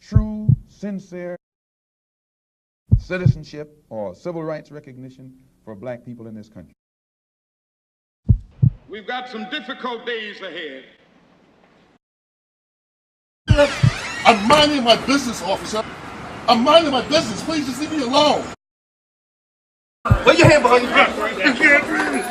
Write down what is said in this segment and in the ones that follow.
true, sincere citizenship or civil rights recognition for black people in this country. We've got some difficult days ahead. I'm minding my business, officer. I'm minding my business. Please just leave me alone. Put your hand behind your back. I can't breathe.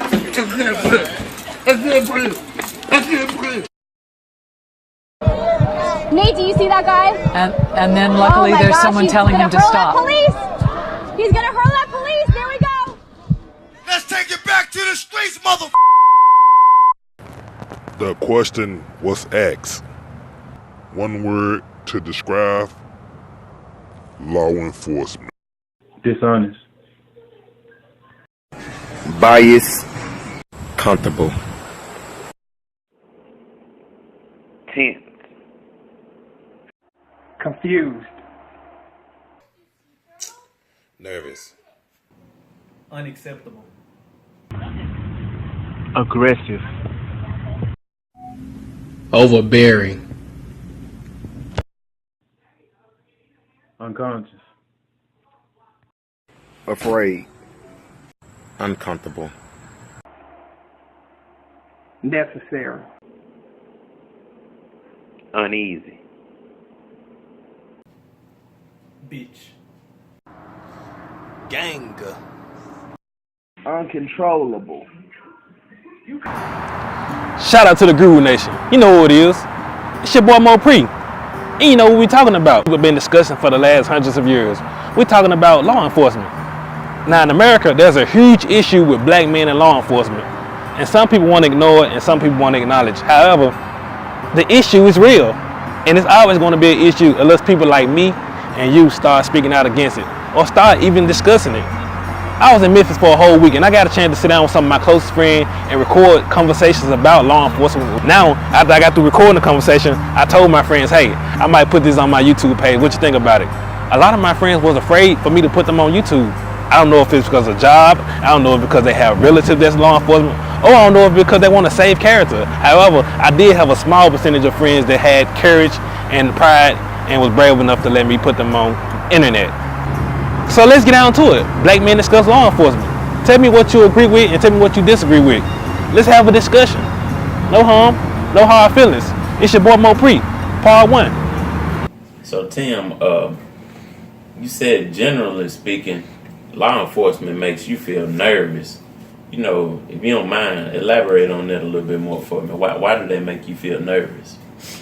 I can't breathe. I can't breathe. I can't breathe. Nate, do you see that guy? And then luckily there's someone telling him to stop. Police! He's gonna hurl at police! There we go! Let's take it back to the streets, mother. The question was asked. One word to describe law enforcement. Dishonest. Bias. Comfortable. Tense. Confused. Nervous. Unacceptable. Aggressive. Overbearing. Unconscious. Afraid. Uncomfortable. Necessary. Uneasy. Bitch. Gang. Uncontrollable. Shout out to the Guru Nation. You know who it is. It's your boy Mo Pre. And you know what we're talking about. We've been discussing for the last hundreds of years. We're talking about law enforcement. Now in America, there's a huge issue with black men in law enforcement. And some people want to ignore it and some people want to acknowledge. However, the issue is real. And it's always going to be an issue unless people like me and you start speaking out against it or start even discussing it. I was in Memphis for a whole week and I got a chance to sit down with some of my closest friends and record conversations about law enforcement. Now, after I got through recording the conversation, I told my friends, hey, I might put this on my YouTube page. What you think about it? A lot of my friends was afraid for me to put them on YouTube. I don't know if it's because of job, I don't know if it's because they have relatives that's law enforcement, or I don't know if it's because they want to save character. However, I did have a small percentage of friends that had courage and pride and was brave enough to let me put them on internet. So let's get down to it. Black men discuss law enforcement. Tell me what you agree with and tell me what you disagree with. Let's have a discussion. No harm, no hard feelings. It's your boy Mo Pre, part 1. So Tim, you said generally speaking, law enforcement makes you feel nervous. You know, if you don't mind, elaborate on that a little bit more for me. Why do they make you feel nervous?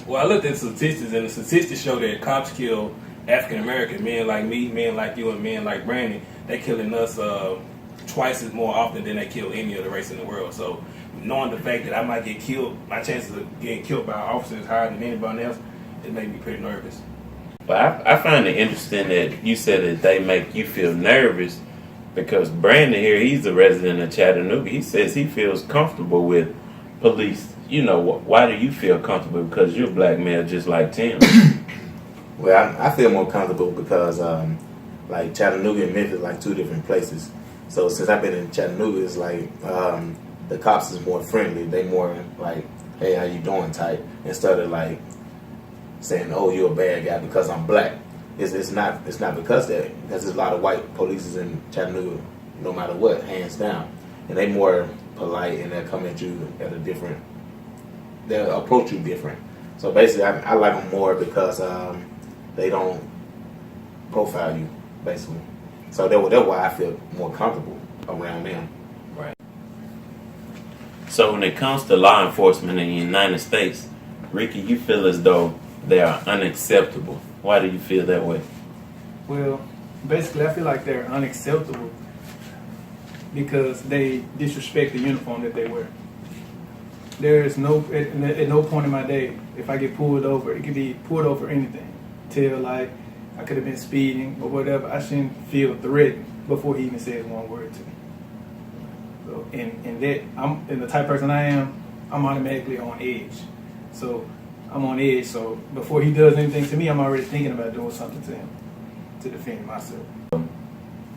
Well, I looked at statistics, and the statistics show that cops kill African American men like me, men like you, and men like Brandon. They're killing us twice as more often than they kill any other race in the world. So, knowing the fact that I might get killed, my chances of getting killed by officers higher than anybody else, it made me pretty nervous. But I find it interesting that you said that they make you feel nervous because Brandon here, he's a resident of Chattanooga. He says he feels comfortable with police. You know, why do you feel comfortable? Because you're a black male just like Tim. Well, I feel more comfortable because, like, Chattanooga and Memphis like two different places. So since I've been in Chattanooga, it's like the cops is more friendly. They more like, hey, how you doing type, instead of like saying, oh, you're a bad guy because I'm black. It's not because there's a lot of white police in Chattanooga, no matter what, hands down. And they more polite and they'll come at you at a different, they'll approach you different. So basically, I like them more because they don't profile you, basically. So that's why I feel more comfortable around them. Right. So when it comes to law enforcement in the United States, Ricky, you feel as though they are unacceptable. Why do you feel that way? Well, basically, I feel like they're unacceptable because they disrespect the uniform that they wear. There is no, at no point in my day, if I get pulled over, it could be pulled over anything. Till like I could have been speeding or whatever, I shouldn't feel threatened before he even says one word to me. So, and that, and the type of person I am, I'm automatically on edge. So I'm on edge, so before he does anything to me, I'm already thinking about doing something to him to defend myself.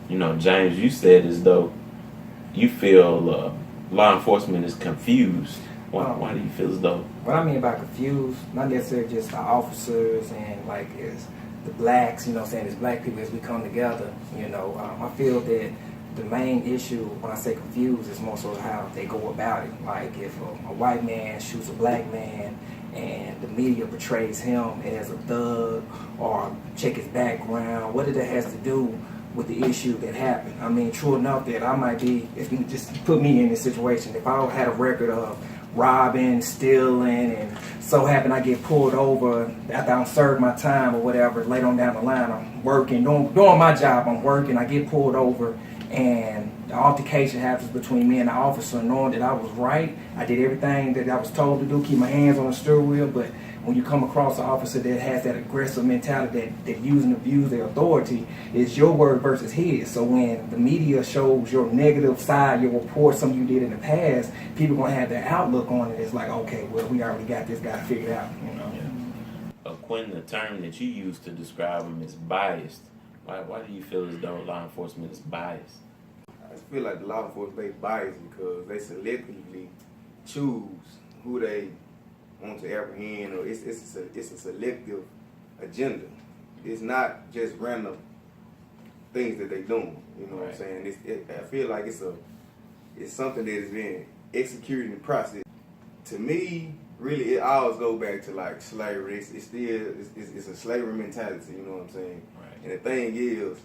You know, James, you said as though you feel law enforcement is confused. Why do you feel as though? What I mean by confused, not necessarily just the officers and like as the blacks, you know what I'm saying, as black people as we come together, you know, I feel that the main issue when I say confused is more so how they go about it. Like if a white man shoots a black man and the media portrays him as a thug or check his background, what that has to do with the issue that happened. I mean, true enough that I might be, if you just put me in this situation, if I had a record of robbing, stealing, and so happen I get pulled over after I'm served my time or whatever, later on down the line, I'm working, doing my job, I'm working, I get pulled over, and the altercation happens between me and the officer, knowing that I was right. I did everything that I was told to do, keep my hands on the steering wheel, but when you come across an officer that has that aggressive mentality that using and abuse their authority, it's your word versus his. So when the media shows your negative side, your report, something you did in the past, people going to have their outlook on it. It's like, okay, well, we already got this guy figured out, you know. Yeah. Quentin, the term that you use to describe him is biased. Why do you feel as though law enforcement is biased? I feel like the law enforcement they biased because they selectively choose who they want to apprehend, or it's a selective agenda. It's not just random things that they doing. You know what I'm saying? I feel like it's something that is being executed in process. To me, really, it always goes back to like slavery. It's a slavery mentality. You know what I'm saying? Right. And the thing is,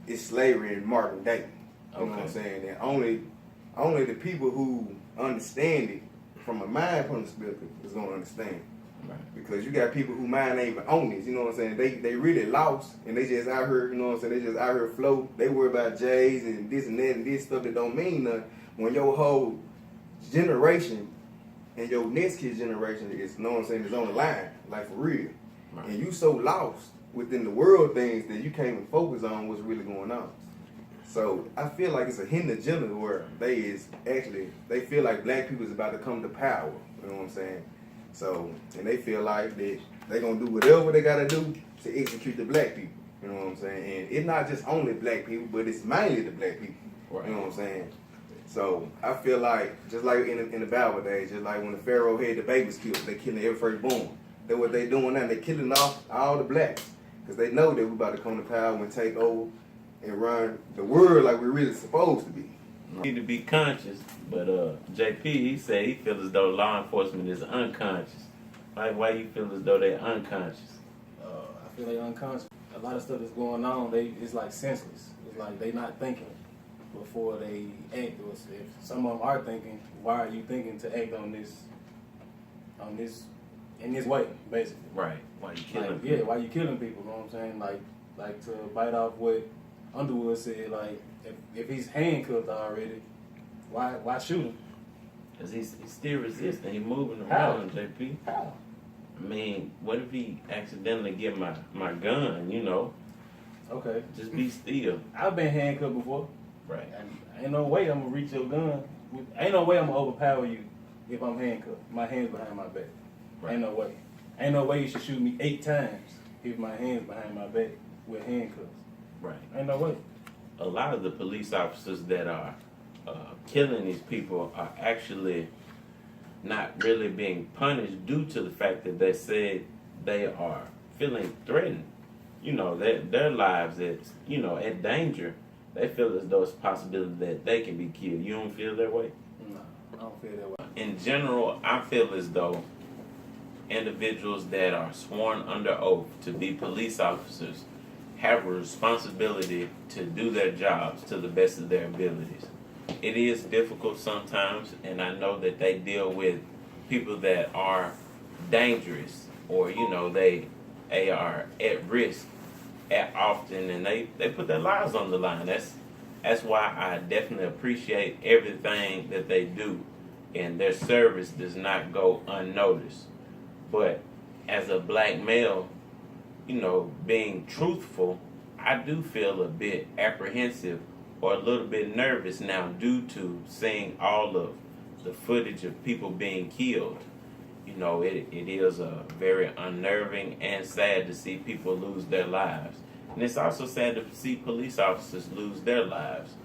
it's slavery in modern day. You know what I'm saying? And only the people who understand it from a mind perspective is gonna understand. Right. Because you got people who mind ain't even on this, you know what I'm saying? They really lost and they just out here, you know what I'm saying? They just out here float. They worry about J's and this and that and this stuff that don't mean nothing. When your whole generation and your next kid's generation is, you know what I'm saying, is on the line, like for real. Right. And you so lost within the world things that you can't even focus on what's really going on. So I feel like it's a hidden agenda where they feel like black people is about to come to power. You know what I'm saying? So, and they feel like that they're going to do whatever they got to do to execute the black people. You know what I'm saying? And it's not just only black people, but it's mainly the black people. Right. You know what I'm saying? So I feel like, just like in the Bible days, just like when the Pharaoh had the babies killed, they killing every firstborn. That's what they doing now. They killing off all the blacks because they know that we're about to come to power and take over and run the world like we're really supposed to be. You need to be conscious, but JP, he said he feels as though law enforcement is unconscious. Why you feel as though they're unconscious? I feel they're unconscious. A lot of stuff that's going on, it's like senseless. It's like they not thinking before they act. If some of them are thinking, why are you thinking to act in this way, basically? Right. Why you killing people? Yeah, why you killing people, you know what I'm saying? Like to bite off what Underwood said, like, if he's handcuffed already, why shoot him? Because he's still resisting. He's moving around, JP. How? I mean, what if he accidentally get my gun, you know? Okay. Just be still. I've been handcuffed before. Right. Ain't no way I'm going to reach your gun. Ain't no way I'm going to overpower you if I'm handcuffed. My hand's behind my back. Right. Ain't no way. Ain't no way you should shoot me 8 times if my hand's behind my back with handcuffs. Right. Ain't no way. A lot of the police officers that are killing these people are actually not really being punished due to the fact that they said they are feeling threatened. You know, their lives at danger. They feel as though it's a possibility that they can be killed. You don't feel that way? No, I don't feel that way. In general, I feel as though individuals that are sworn under oath to be police officers have a responsibility to do their jobs to the best of their abilities. It is difficult sometimes, and I know that they deal with people that are dangerous or, they are at risk often, and they put their lives on the line. That's why I definitely appreciate everything that they do, and their service does not go unnoticed. But as a black male, being truthful, I do feel a bit apprehensive or a little bit nervous now due to seeing all of the footage of people being killed. It is very unnerving and sad to see people lose their lives. And it's also sad to see police officers lose their lives.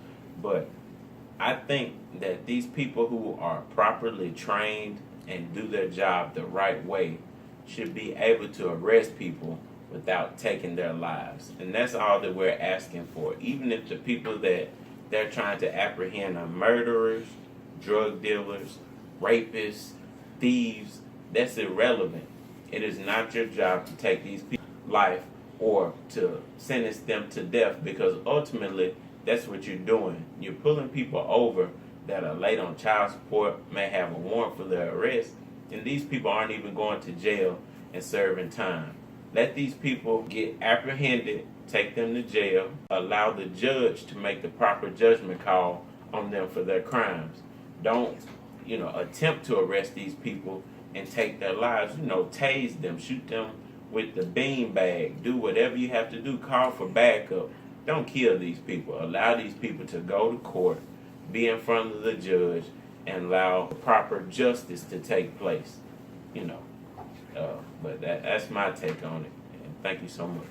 But I think that these people who are properly trained and do their job the right way should be able to arrest people without taking their lives. And that's all that we're asking for. Even if the people that they're trying to apprehend are murderers, drug dealers, rapists, thieves, that's irrelevant. It is not your job to take these people's life or to sentence them to death, because ultimately that's what you're doing. You're pulling people over that are late on child support, may have a warrant for their arrest, and these people aren't even going to jail and serving time. Let these people get apprehended, take them to jail, allow the judge to make the proper judgment call on them for their crimes. Don't, attempt to arrest these people and take their lives. Tase them, shoot them with the bean bag, do whatever you have to do, call for backup. Don't kill these people. Allow these people to go to court, be in front of the judge, and allow proper justice to take place. But that's my take on it. And thank you so much.